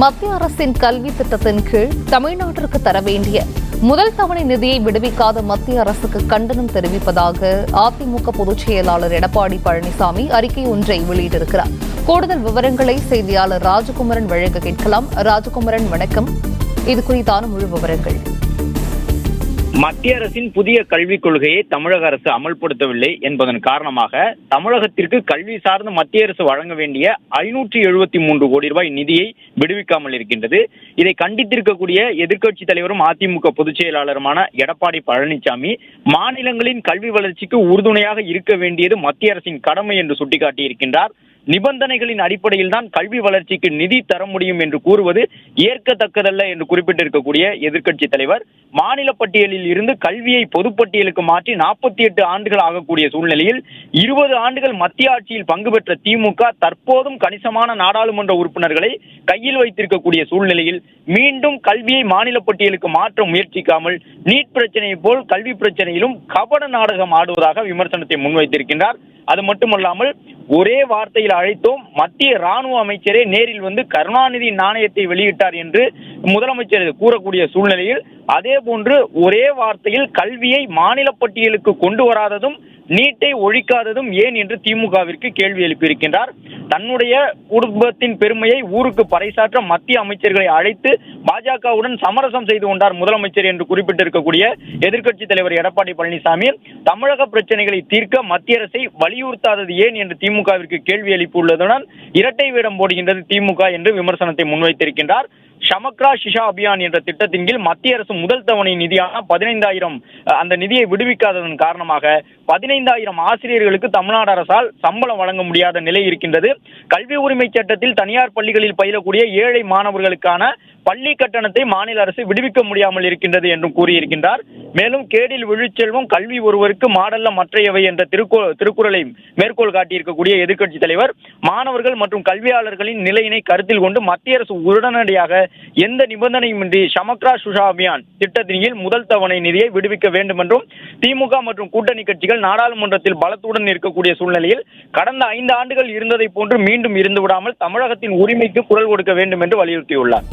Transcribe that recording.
மத்திய அரசின் கல்வி திட்டத்தின் கீழ் தமிழ்நாட்டிற்கு தர வேண்டிய முதல் தவணை நிதியை விடுவிக்காத மத்திய அரசுக்கு கண்டனம் தெரிவிப்பதாக அதிமுக பொதுச் செயலாளர் எடப்பாடி பழனிசாமி அறிக்கை ஒன்றை வெளியிட்டிருக்கிறார். கூடுதல் விவரங்களை செய்தியாளர் ராஜகுமரன் வழங்க கேட்கலாம். ராஜகுமரன், வணக்கம். இது குறித்தான முழு விவரங்கள். மத்திய அரசின் புதிய கல்விக் கொள்கையை தமிழக அரசு அமல்படுத்தவில்லை என்பதன் காரணமாக தமிழகத்திற்கு கல்வி சார்ந்து மத்திய அரசு வழங்க வேண்டிய 573 கோடி ரூபாய் நிதியை விடுவிக்காமல் இருக்கின்றது. இதை கண்டித்திருக்கக்கூடிய எதிர்க்கட்சி தலைவரும் அதிமுக பொதுச் செயலாளருமான எடப்பாடி பழனிசாமி, மாநிலங்களின் கல்வி வளர்ச்சிக்கு உறுதுணையாக இருக்க வேண்டியது மத்திய அரசின் கடமை என்று சுட்டிக்காட்டியிருக்கின்றார். நிபந்தனைகளின் அடிப்படையில் தான் கல்வி வளர்ச்சிக்கு நிதி தர முடியும் என்று கூறுவது ஏற்கத்தக்கதல்ல என்று குறிப்பிட்டிருக்கக்கூடிய எதிர்க்கட்சி தலைவர், மாநில பட்டியலில் இருந்து கல்வியை பொதுப்பட்டியலுக்கு மாற்றி 48 ஆண்டுகள் ஆகக்கூடிய சூழ்நிலையில் 20 ஆண்டுகள் மத்திய ஆட்சியில் பங்கு பெற்ற திமுக தற்போதும் கணிசமான நாடாளுமன்ற உறுப்பினர்களை கையில் வைத்திருக்கக்கூடிய சூழ்நிலையில் மீண்டும் கல்வியை மாநில பட்டியலுக்கு மாற்ற முயற்சிக்காமல் நீட் பிரச்சனையை போல் கல்வி பிரச்சனையிலும் கபட நாடகம் ஆடுவதாக விமர்சனத்தை முன்வைத்திருக்கின்றார். அது மட்டுமல்லாமல் ஒரே வார்த்தையில் அழைத்தோம், மத்திய ராணுவ அமைச்சரே நேரில் வந்து கருணாநிதி நாணயத்தை வெளியிட்டார் என்று முதலமைச்சர் கூறக்கூடிய சூழ்நிலையில், அதே போன்று ஒரே வார்த்தையில் கல்வியை மாநில பட்டியலுக்கு கொண்டு வராததும் நீட்டை ஒழிக்காததும் ஏன் என்று திமுகவிற்கு கேள்வி எழுப்பியிருக்கின்றார். தன்னுடைய குடும்பத்தின் பெருமையை ஊருக்கு பறைசாற்ற மத்திய அமைச்சர்களை அழைத்து பாஜகவுடன் சமரசம் செய்து கொண்டார் முதலமைச்சர் என்று குறிப்பிட்டிருக்கக்கூடிய எதிர்க்கட்சி தலைவர் எடப்பாடி பழனிசாமி, தமிழக பிரச்சனைகளை தீர்க்க மத்திய அரசை வலியுறுத்தாதது ஏன் என்று திமுகவிற்கு கேள்வி எழுப்பியுள்ளதுடன் இரட்டை வேடம் போடுகின்றது திமுக என்று விமர்சனத்தை முன்வைத்திருக்கின்றார். ஷமக்ரா ஷிஷா அபியான் என்ற திட்டத்தின் கீழ் மத்திய அரசு முதல் தவணை நிதியான 15,000 அந்த நிதியை விடுவிக்காததன் காரணமாக 15,000 ஆசிரியர்களுக்கு தமிழ்நாடு அரசால் சம்பளம் வழங்க முடியாத நிலை இருக்கின்றது. கல்வி உரிமை சட்டத்தில் தனியார் பள்ளிகளில் பயிலக்கூடிய ஏழை மாணவர்களுக்கான பள்ளி கட்டணத்தை மாநில அரசு விடுவிக்க முடியாமல் இருக்கின்றது என்றும் கூறியிருக்கின்றார். மேலும் கேடில் விழுச்செல்வம் கல்வி ஒருவருக்கு மாடல்ல மற்றையவை என்ற திருக்குறளை மேற்கோள் காட்டியிருக்கக்கூடிய எதிர்க்கட்சி தலைவர், மாணவர்கள் மற்றும் கல்வியாளர்களின் நிலையினை கருத்தில் கொண்டு மத்திய அரசு உடனடியாக எந்த நிபந்தனையுமின்றி ஷமக்ரா ஷிஷா அபியான் திட்டத்தின் கீழ் முதல் தவணை நிதியை விடுவிக்க வேண்டும் என்றும் திமுக மற்றும் கூட்டணி கட்சிகள் நாடாளுமன்றத்தில் பலத்துடன் இருக்கக்கூடிய சூழ்நிலையில் கடந்த 5 ஆண்டுகள் இருந்ததை போன்று மீண்டும் இருந்து விடாமல் தமிழகத்தின் உரிமைக்கு குரல் கொடுக்க வேண்டும் என்று வலியுறுத்தியுள்ளார்.